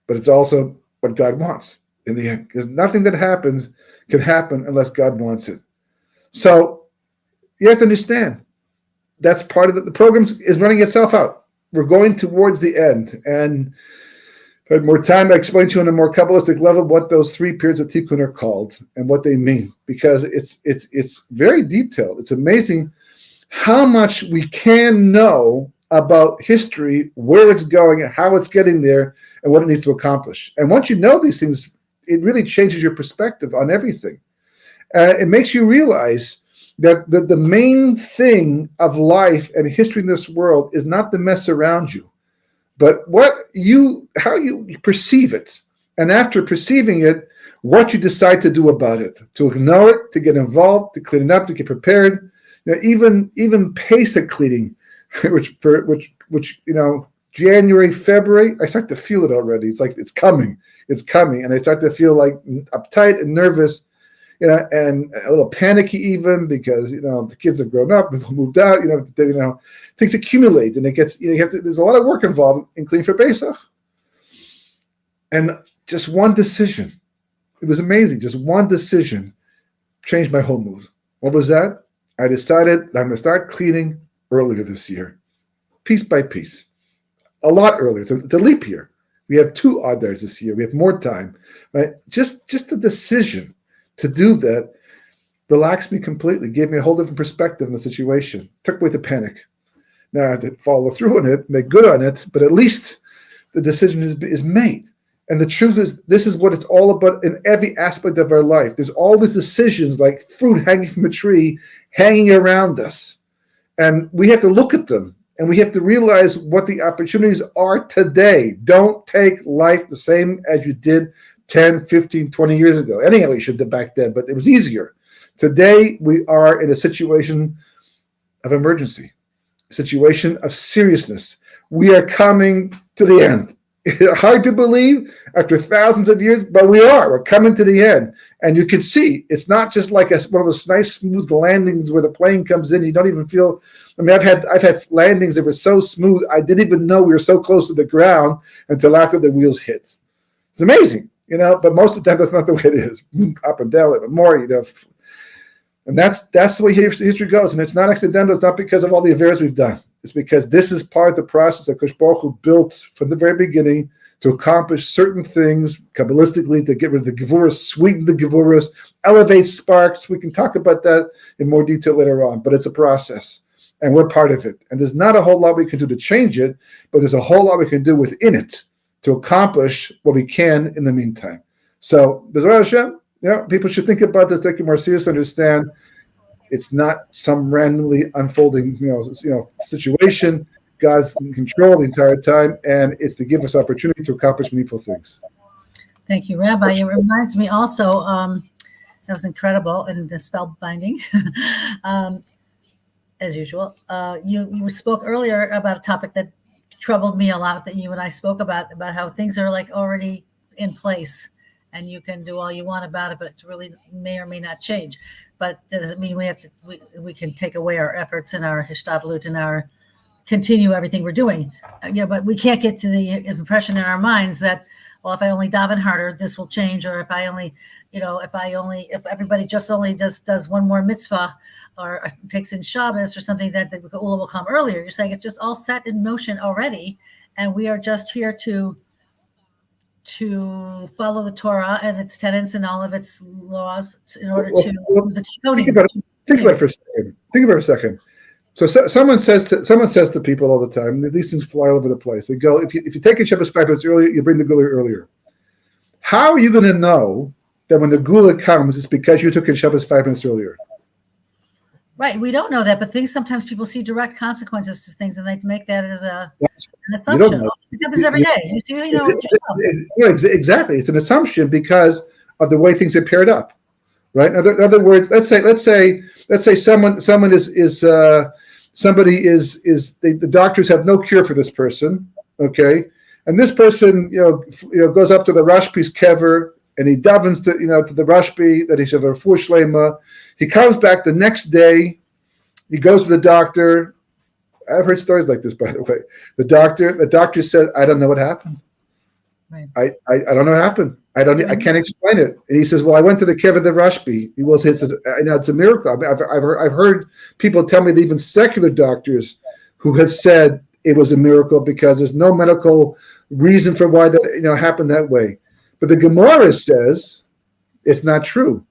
But it's also what God wants in the end. Because nothing that happens can happen unless God wants it. So you have to understand that's part of the program is running itself out. We're going towards the end, and if I had more time, I explain to you on a more kabbalistic level what those 3 periods of tikkun are called and what they mean, because it's very detailed. It's amazing how much we can know about history, where it's going, how it's getting there, and what it needs to accomplish. And once you know these things, it really changes your perspective on everything. It makes you realize that the main thing of life and history in this world is not the mess around you, but how you perceive it. And after perceiving it, what you decide to do about it, to ignore it, to get involved, to clean it up, to get prepared. Even Pesach cleaning, which January, February, I start to feel it already. It's like it's coming, and I start to feel like uptight and nervous. And a little panicky even because the kids have grown up, people moved out. Things accumulate, and it gets there's a lot of work involved in cleaning for Pesach. And just one decision, it was amazing. Just one decision changed my whole mood. What was that? I decided I'm going to start cleaning earlier this year, piece by piece, a lot earlier. It's a leap year. We have 2 odd days this year. We have more time, right? Just the decision to do that relaxed me completely, gave me a whole different perspective on the situation, took away the panic. Now I have to follow through on it, make good on it, but at least the decision is made. And the truth is, this is what it's all about in every aspect of our life. There's all these decisions like fruit hanging from a tree, hanging around us. And we have to look at them, and we have to realize what the opportunities are today. Don't take life the same as you did 10, 15, 20 years ago. Anyhow, we should have back then, but it was easier. Today, we are in a situation of emergency, a situation of seriousness. We are coming to the end. It's hard to believe after thousands of years, but we are. We're coming to the end. And you can see, it's not just like one of those nice, smooth landings where the plane comes in. You don't even feel, I've had landings that were so smooth, I didn't even know we were so close to the ground until after the wheels hit. It's amazing. But most of the time that's not the way it is. Up and down, but more, and that's the way history goes. And it's not accidental. It's not because of all the affairs we've done. It's because this is part of the process that Kadosh Baruch Hu built from the very beginning to accomplish certain things kabbalistically, to get rid of the gevuras, sweeten the gevuras, elevate sparks. We can talk about that in more detail later on, but it's a process, and we're part of it. And there's not a whole lot we can do to change it, but there's a whole lot we can do within it to accomplish what we can in the meantime. So, B'ezras Hashem, people should think about this, take it more seriously, understand it's not some randomly unfolding, situation. God's in control the entire time, and it's to give us opportunity to accomplish meaningful things. Thank you, Rabbi. It reminds me also, that was incredible and spellbinding, as usual. You spoke earlier about a topic that troubled me a lot, that you and I spoke about how things are like already in place, and you can do all you want about it, but it really may or may not change. But that doesn't mean we can take away our efforts and our hishtadlut and our continue everything we're doing. But we can't get to the impression in our minds that, well, if I only daven harder, this will change, or if I only, if everybody just only does one more mitzvah or picks in Shabbos or something, that the geula will come earlier. You're saying it's just all set in motion already, and we are just here to follow the Torah and its tenets and all of its laws in order to think about it for a second. Think about it for a second. So someone says to people all the time, these things fly all over the place. They go, if you take a Shabbos 5 minutes earlier, you bring the geula earlier. How are you going to know that when the geula comes, it's because you took a Shabbos 5 minutes earlier? Right, we don't know that, but sometimes people see direct consequences to things, and they make that as an assumption. It happens every day. Exactly, it's an assumption because of the way things are paired up, right? In other words, let's say the doctors have no cure for this person, okay, and this person goes up to the Rashbi's kever and he davens to the Rashbi that he should have a refuah shlema. He comes back the next day. He goes to the doctor. I've heard stories like this, by the way. The doctor says, "I don't know what happened. Right. I don't know what happened. I can't explain it." And he says, "Well, I went to the kever of the Rashbi." He will say, "It's a miracle." I mean, I've heard people tell me that even secular doctors who have said it was a miracle because there's no medical reason for why that happened that way. But the Gemara says it's not true.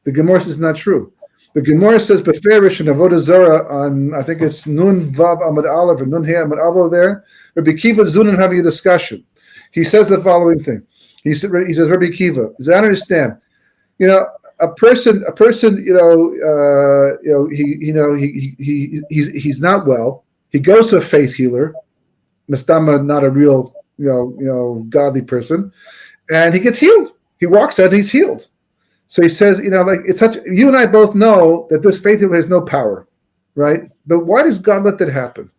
The Gemara says not true. The Gemara says beferish and Avodah Zarah on, I think it's Nun Vav Amad Aleph or Nun He Amad Avo there. Rabbi Kiva Zunin having a discussion. He says the following thing. He says, Rabbi Kiva, I understand. A person, he's not well. He goes to a faith healer, Mastama, not a real, godly person, and he gets healed. He walks out and he's healed. So he says, you and I both know that this faith healer has no power, right? But why does God let that happen?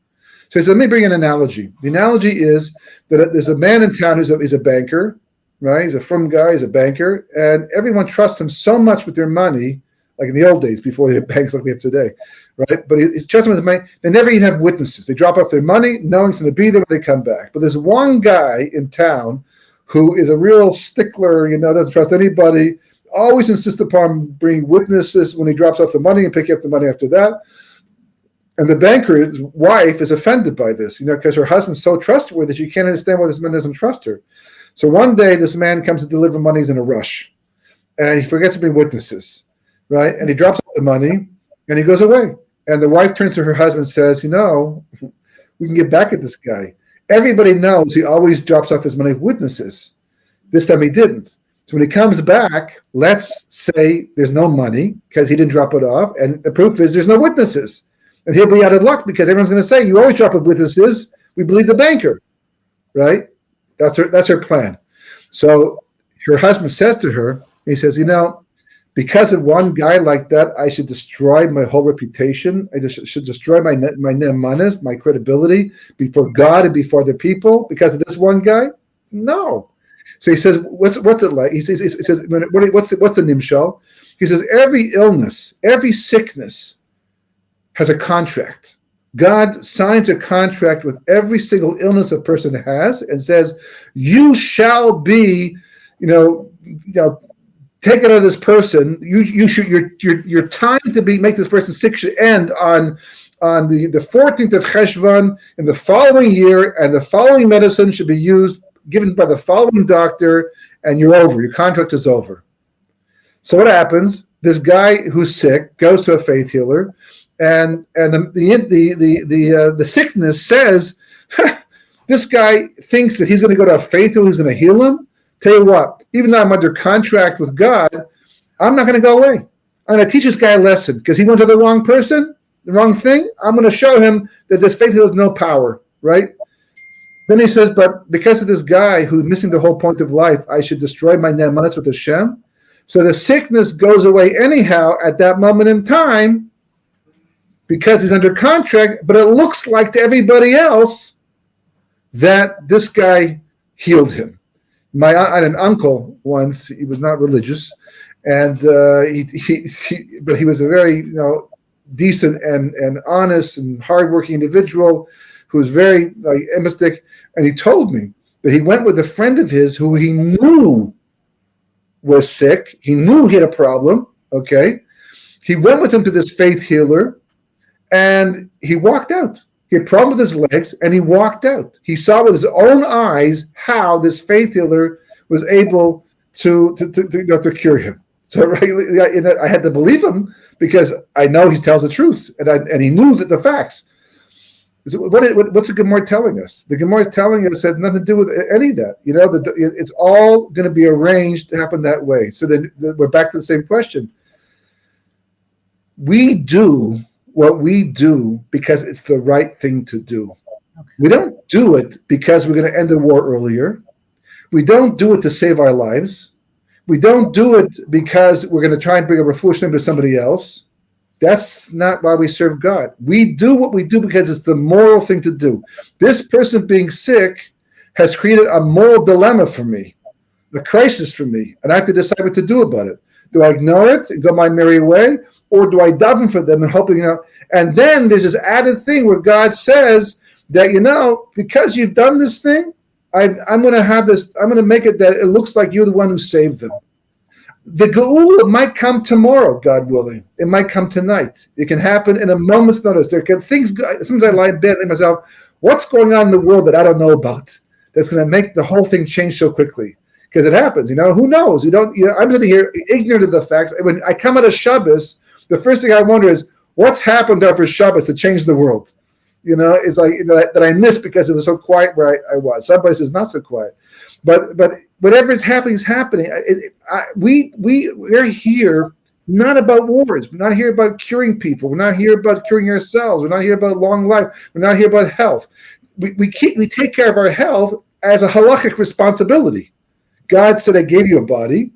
So he said, let me bring an analogy. The analogy is that there's a man in town who's a banker, right? He's a frum guy, he's a banker, and everyone trusts him so much with their money, like in the old days before they had banks like we have today, right? But he trusts them with money. They never even have witnesses. They drop off their money, knowing it's going to be there when they come back. But there's one guy in town who is a real stickler, doesn't trust anybody, always insists upon bringing witnesses when he drops off the money and picking up the money after that. And the banker's wife is offended by this, because her husband's so trustworthy that she can't understand why this man doesn't trust her. So one day this man comes to deliver money, he's in a rush, and he forgets to bring witnesses, right? And he drops off the money and he goes away. And the wife turns to her husband and says, we can get back at this guy. Everybody knows he always drops off his money with witnesses. This time he didn't. So when he comes back, let's say there's no money because he didn't drop it off, and the proof is there's no witnesses. And he'll be out of luck because everyone's going to say, you always drop with witnesses. We believe the banker, right? That's her plan. So her husband says to her, he says, because of one guy like that, I should destroy my whole reputation. I should destroy my nemanis, my credibility before God and before the people because of this one guy? No. So he says, what's it like? He says, what's the nimshal? He says, every illness, every sickness has a contract. God signs a contract with every single illness a person has and says, you shall be, take it out of this person. You should your time to make this person sick should end on the 14th of Cheshvan in the following year, and the following medicine should be given by the following doctor, and you're over. Your contract is over. So what happens? This guy who's sick goes to a faith healer, and the sickness says, this guy thinks that he's going to go to a faith healer who's going to heal him, tell you what, even though I'm under contract with God, I'm not going to go away. I'm going to teach this guy a lesson because he went to the wrong person, the wrong thing. I'm going to show him that this faith has no power, right? Then he says, but because of this guy who's missing the whole point of life, I should destroy my nemanis with Hashem. So the sickness goes away anyhow at that moment in time because he's under contract, but it looks like to everybody else that this guy healed him. I had an uncle once, he was not religious, and but he was a very decent and honest and hardworking individual who was very emistic, and he told me that he went with a friend of his who he knew was sick. He knew he had a problem, okay? He went with him to this faith healer, and he walked out. He had a problem with his legs, and he walked out. He saw with his own eyes how this faith healer was able to cure him. So right, I had to believe him because I know he tells the truth, and he knew the facts. So what's the Gemara telling us? The Gemara is telling us it has nothing to do with any of that. It's all going to be arranged to happen that way. So then we're back to the same question. We do what we do because it's the right thing to do. Okay. We don't do it because we're going to end the war earlier. We don't do it to save our lives. We don't do it because we're going to try and bring a refuah to somebody else. That's not why we serve God. We do what we do because it's the moral thing to do. This person being sick has created a moral dilemma for me, a crisis for me, and I have to decide what to do about it. Do I ignore it and go my merry way, or do I daven for them and hoping, And then there's this added thing where God says that, because you've done this thing, I'm going to have this. I'm going to make it that it looks like you're the one who saved them. The geula might come tomorrow, God willing. It might come tonight. It can happen in a moment's notice. There can things. Sometimes I lie in bed and think to myself, what's going on in the world that I don't know about? That's going to make the whole thing change so quickly. Because it happens, who knows? I'm sitting here ignorant of the facts. When I come out of Shabbos, the first thing I wonder is, what's happened after Shabbos to change the world? It's like that I missed because it was so quiet where I was. Some places not so quiet. But whatever is happening is happening. We're here not about wars. We're not here about curing people. We're not here about curing ourselves. We're not here about long life. We're not here about health. We take care of our health as a halachic responsibility. God said, I gave you a body,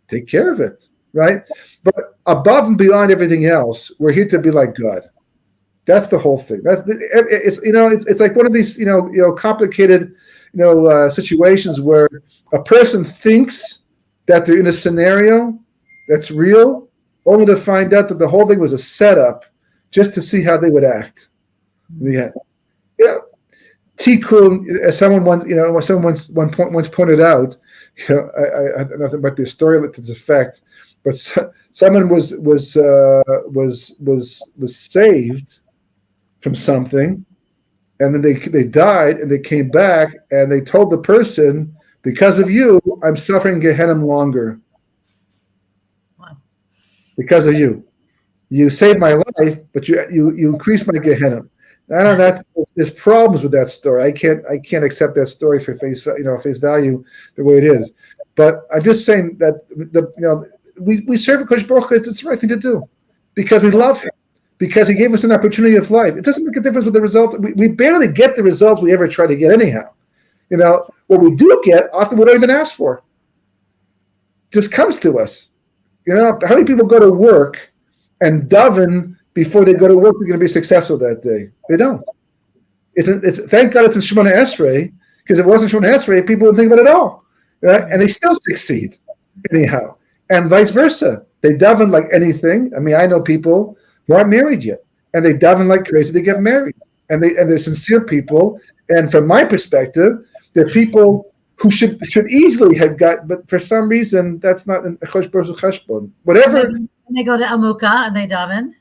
take care of it, right? But above and beyond everything else, we're here to be like God. That's the whole thing. It's like one of these complicated situations where a person thinks that they're in a scenario that's real, only to find out that the whole thing was a setup just to see how they would act. Tikkun, as someone once pointed out, I don't know if it might be a story to this effect, but someone was saved from something, and then they died, and they came back, and they told the person, because of you, I'm suffering Gehenna longer. Wow. Because of you. You saved my life, but you increased my Gehenna. I don't know, there's problems with that story. I can't accept that story for face value the way it is. But I'm just saying that we serve a Kodesh Baruch Hu, it's the right thing to do because we love him, because he gave us an opportunity of life. It doesn't make a difference with the results. We barely get the results we ever try to get anyhow. What we do get, often we don't even ask for. It just comes to us. How many people go to work and daven before they go to work, they're going to be successful that day? They don't. It's thank God it's in Shemona Esrei, because if it wasn't Shemona Esrei, people wouldn't think about it at all. Right? And they still succeed anyhow. And vice versa. They daven like anything. I mean, I know people who aren't married yet, and they daven like crazy to get married. And they're sincere people. And from my perspective, they're people who should easily have got, but for some reason, that's not in Chosh Baruch Hu Cheshbon. Whatever. And they go to Amukah and they daven.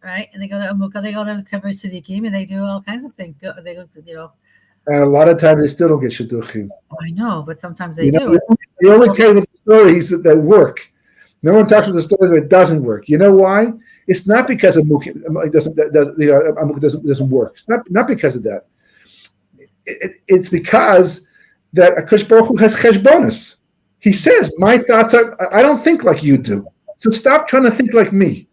Right, and they go to Amukah, they go to Kever Tzadikim, and they do all kinds of things. They go, and a lot of times they still don't get shidduchim. I know, but sometimes they do. You only tell the stories that work. No one talks about the stories that doesn't work. You know why? It's not because Amukah doesn't work. It's not because of that. It's because that Akash Baruch Hu has cheshbonis. He says, my thoughts I don't think like you do. So stop trying to think like me.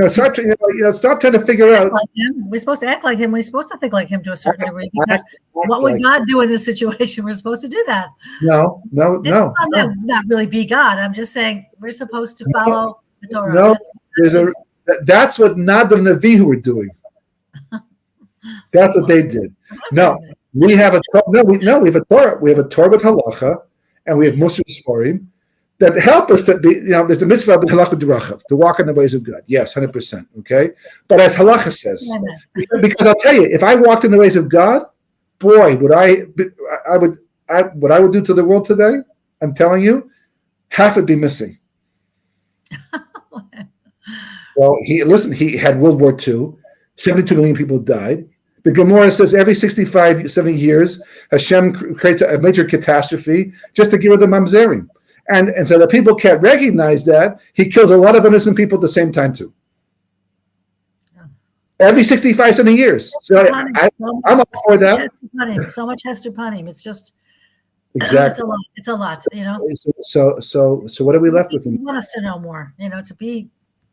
Stop trying to figure out. Like him. We're supposed to act like him. We're supposed to think like him to a certain degree. Because what would God do in this situation? We're supposed to do that. No. Not really be God. I'm just saying we're supposed to follow the Torah. No, that's what Nadav and Avihu were doing. That's what they did. No, we have a Torah. We have a Torah. We have a Torah with halacha, and we have Musar Sfarim that help us to be. There's a mitzvah of halacha d'rachav, to walk in the ways of God. Yes, 100%. Okay, but as halacha says, because I'll tell you, if I walked in the ways of God, boy, what I would do to the world today. I'm telling you, half would be missing. Well, he had World War II. 72 million people died. The Gemara says every 65, 70 years, Hashem creates a major catastrophe just to give rid of the mamzerim. And so the people can't recognize that. He kills a lot of innocent people at the same time, too. Every 65, 70 years. So I'm up for that. So much has to pun him. It's just... Exactly. It's a lot, So what are we left with? You want us to know more, to be...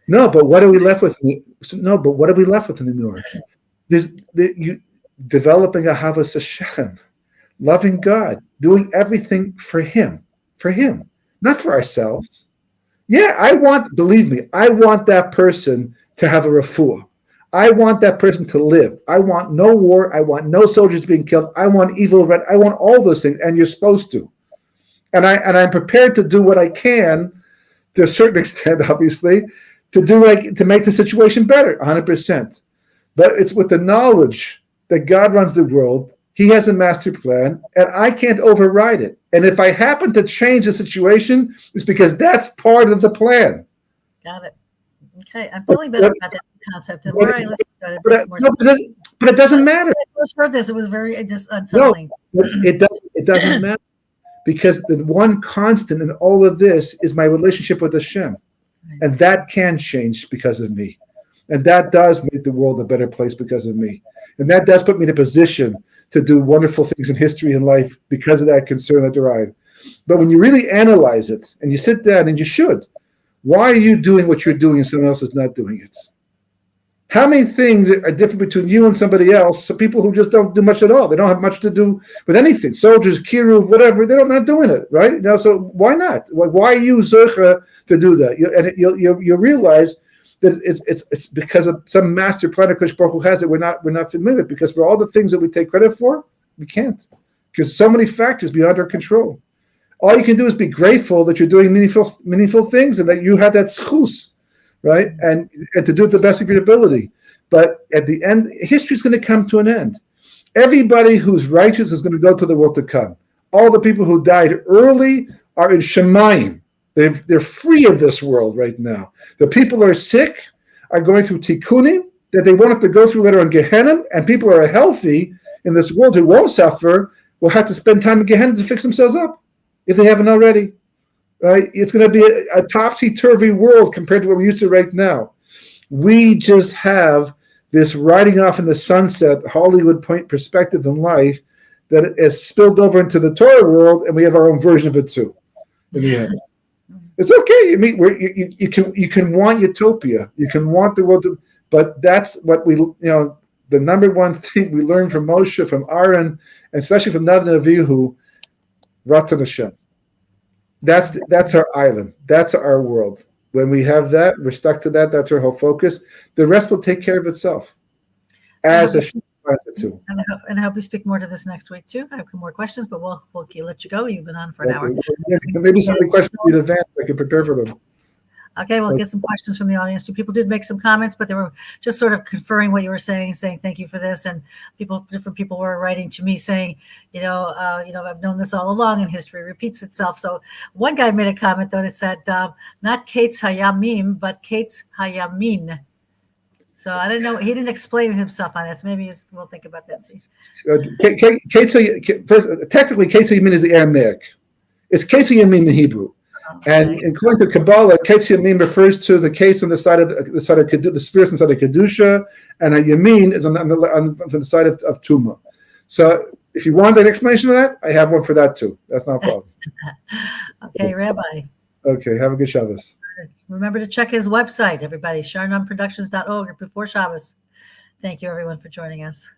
No, but what are we left with? What are we left with in the New York? Developing a Havas Hashem, loving God, doing everything for Him, not for ourselves. Yeah, believe me, I want that person to have a refuah. I want that person to live. I want no war. I want no soldiers being killed. I want evil red. I want all those things, and you're supposed to. And I'm prepared to do what I can, to a certain extent, obviously, to make the situation better, 100%. But it's with the knowledge that God runs the world. He has a master plan, and I can't override it. And if I happen to change the situation, it's because that's part of the plan. Got it. Okay, I'm feeling better about that concept. But it doesn't matter. I first heard this. It was very unsettling. No, it doesn't matter, because the one constant in all of this is my relationship with Hashem. And that can change because of me. And that does make the world a better place because of me. And that does put me in a position to do wonderful things in history and life because of that concern I derive. But when you really analyze it, and you sit down, and you should, why are you doing what you're doing and someone else is not doing it? How many things are different between you and somebody else? Some people who just don't do much at all. They don't have much to do with anything. Soldiers, kiruv, whatever, they're not doing it, right? So why not? Why are you zercha to do that? You'll realize that it's because of some master plan Akash Baruch Hu has that we're not familiar with. Because for all the things that we take credit for, we can't. Because so many factors beyond our control. All you can do is be grateful that you're doing meaningful things and that you have that schus. Right, and to do it the best of your ability, but at the end, history is going to come to an end. Everybody who's righteous is going to go to the world to come. All the people who died early are in Shemayim. They're free of this world right now. The people who are sick are going through tikkunim that they won't have to go through later on Gehenna, and people who are healthy in this world who won't suffer will have to spend time in Gehenna to fix themselves up if they haven't already. Right? It's going to be a topsy-turvy world compared to what we're used to right now. We just have this riding off in the sunset, Hollywood point perspective in life that has spilled over into the Torah world, and we have our own version of it too. It's okay. You can want utopia. You can want the world to, but that's what the number one thing we learned from Moshe, from Aaron, and especially from Nadav and Avihu, Ratan Hashem. That's our island. That's our world. When we have that, we're stuck to that. That's our whole focus. The rest will take care of itself. As a too. And I hope we speak more to this next week too. I have more questions, but we'll let you go. You've been on for an hour. Maybe some of the questions in advance. I can prepare for them. Okay, we'll get some questions from the audience too. People did make some comments, but they were just sort of conferring what you were saying thank you for this. And different people were writing to me saying, I've known this all along, and history repeats itself. So one guy made a comment though that said, not Kates Hayamim, but Kates Hayamin. So I don't know. He didn't explain himself on that. So maybe we'll think about that. First, technically, Kates Hayamin is the Aramaic. It's Kates Hayamin in Hebrew. And according to Kabbalah, Kates Yamin refers to the case on the side of the spheres on the side of Kedusha, and a Yamin is on the side of Tuma. So if you want an explanation of that, I have one for that too. That's not a problem. Okay, Rabbi. Okay, have a good Shabbos. Remember to check his website, everybody, sharnonproductions.org before Shabbos. Thank you, everyone, for joining us.